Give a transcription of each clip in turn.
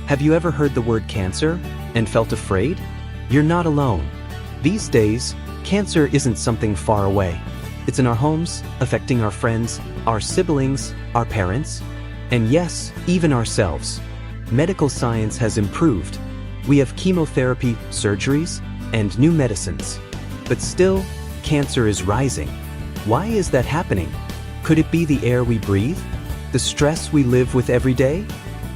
Have you ever heard the word cancer and felt afraid? You're not alone. These days, cancer isn't something far away. It's in our homes, affecting our friends, our siblings, our parents, and yes, even ourselves. Medical science has improved. We have chemotherapy, surgeries, and new medicines. But still, cancer is rising. Why is that happening? Could it be the air we breathe? The stress we live with every day?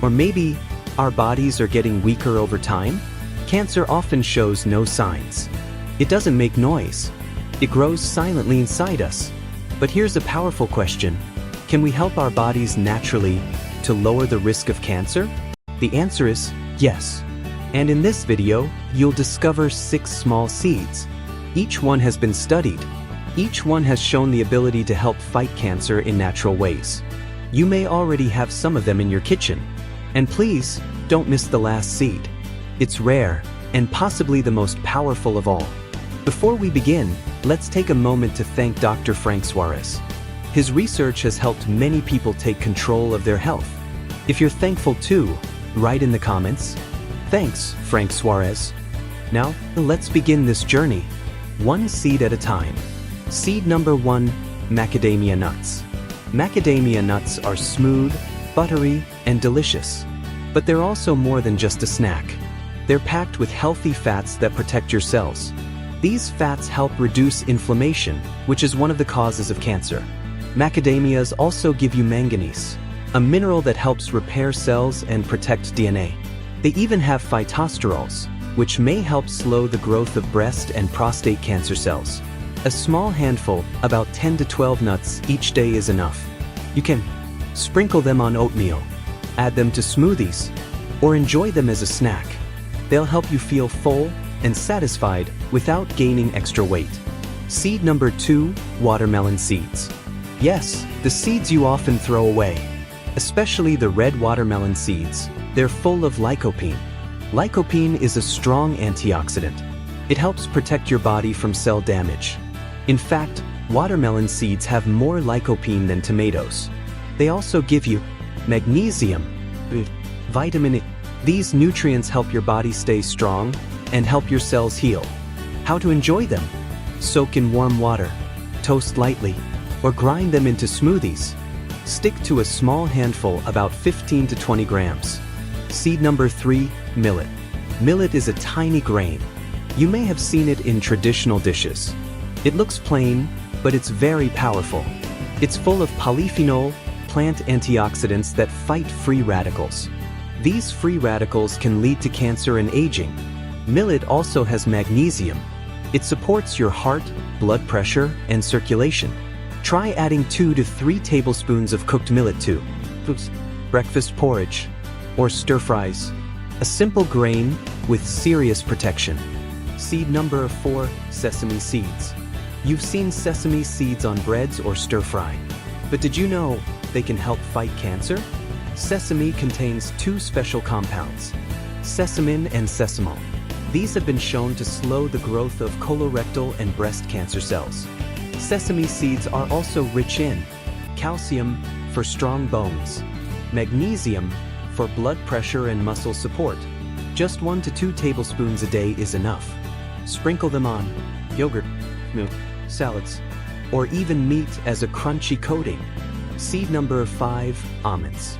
Or maybe our bodies are getting weaker over time? Cancer often shows no signs. It doesn't make noise. It grows silently inside us. But here's a powerful question. Can we help our bodies naturally to lower the risk of cancer? The answer is yes. And in this video, you'll discover 6 small seeds. Each one has been studied. Each one has shown the ability to help fight cancer in natural ways. You may already have some of them in your kitchen. And please, don't miss the last seed. It's rare, and possibly the most powerful of all. Before we begin, let's take a moment to thank Dr. Frank Suarez. His research has helped many people take control of their health. If you're thankful too, write in the comments. Thanks, Frank Suarez. Now, let's begin this journey, one seed at a time. Seed number 1, macadamia nuts. Macadamia nuts are smooth, buttery, and delicious. But they're also more than just a snack. They're packed with healthy fats that protect your cells. These fats help reduce inflammation, which is one of the causes of cancer. Macadamias also give you manganese, a mineral that helps repair cells and protect DNA. They even have phytosterols, which may help slow the growth of breast and prostate cancer cells. A small handful, about 10 to 12 nuts each day is enough. You can sprinkle them on oatmeal, add them to smoothies, or enjoy them as a snack. They'll help you feel full and satisfied without gaining extra weight. Seed number 2, watermelon seeds. Yes, the seeds you often throw away, especially the red watermelon seeds. They're full of lycopene. Lycopene is a strong antioxidant. It helps protect your body from cell damage. In fact, watermelon seeds have more lycopene than tomatoes. They also give you magnesium, vitamin E. These nutrients help your body stay strong and help your cells heal. How to enjoy them? Soak in warm water, toast lightly, or grind them into smoothies. Stick to a small handful, about 15 to 20 grams. Seed number 3, millet. Millet is a tiny grain. You may have seen it in traditional dishes. It looks plain, but it's very powerful. It's full of polyphenol, plant antioxidants that fight free radicals. These free radicals can lead to cancer and aging. Millet also has magnesium. It supports your heart, blood pressure, and circulation. Try adding 2 to 3 tablespoons of cooked millet to breakfast porridge or stir fries. A simple grain with serious protection. Seed number 4, sesame seeds. You've seen sesame seeds on breads or stir fry. But did you know they can help fight cancer? Sesame contains 2 special compounds, sesamin and sesamol. These have been shown to slow the growth of colorectal and breast cancer cells. Sesame seeds are also rich in calcium for strong bones, magnesium for blood pressure and muscle support. Just 1 to 2 tablespoons a day is enough. Sprinkle them on yogurt, milk, salads, or even meat as a crunchy coating. Seed number 5, almonds.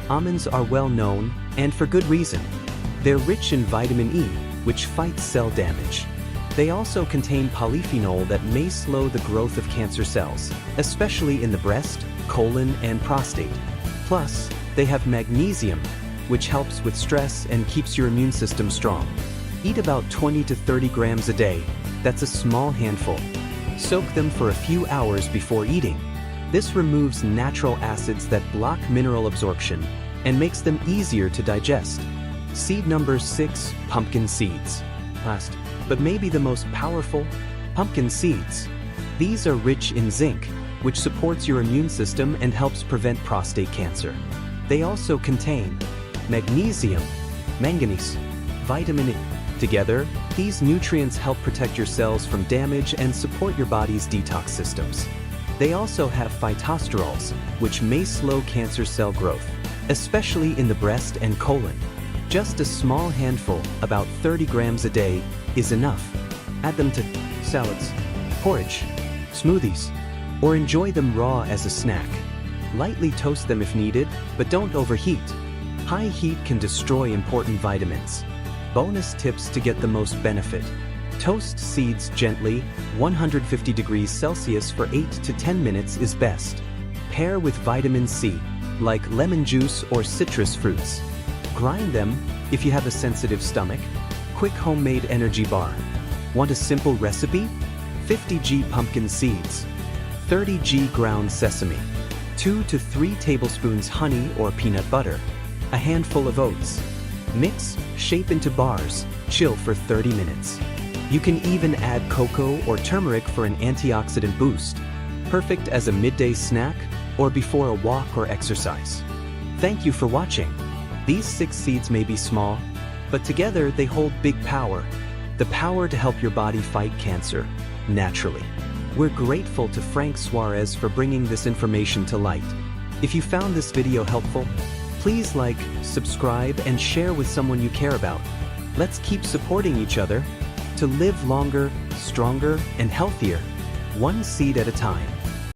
Almonds are well known, and for good reason. They're rich in vitamin E, which fights cell damage. They also contain polyphenol that may slow the growth of cancer cells, especially in the breast, colon, and prostate. Plus, they have magnesium, which helps with stress and keeps your immune system strong. Eat about 20 to 30 grams a day. That's a small handful. Soak them for a few hours before eating. This removes natural acids that block mineral absorption and makes them easier to digest. Seed number 6, pumpkin seeds. Last, but maybe the most powerful, pumpkin seeds. These are rich in zinc, which supports your immune system and helps prevent prostate cancer. They also contain magnesium, manganese, vitamin E. Together, these nutrients help protect your cells from damage and support your body's detox systems. They also have phytosterols, which may slow cancer cell growth, especially in the breast and colon. Just a small handful, about 30 grams a day, is enough. Add them to salads, porridge, smoothies, or enjoy them raw as a snack. Lightly toast them if needed, but don't overheat. High heat can destroy important vitamins. Bonus tips to get the most benefit. Toast seeds gently, 150 degrees Celsius for 8 to 10 minutes is best. Pair with vitamin C, like lemon juice or citrus fruits. Grind them if you have a sensitive stomach. Quick homemade energy bar. Want a simple recipe? 50 g pumpkin seeds, 30 g ground sesame, 2 to 3 tablespoons honey or peanut butter, a handful of oats. Mix, shape into bars, chill for 30 minutes. You can even add cocoa or turmeric for an antioxidant boost. Perfect as a midday snack or before a walk or exercise. Thank you for watching. These 6 seeds may be small, but together they hold big power. The power to help your body fight cancer, naturally. We're grateful to Frank Suarez for bringing this information to light. If you found this video helpful, please like, subscribe, and share with someone you care about. Let's keep supporting each other to live longer, stronger, and healthier, one seed at a time.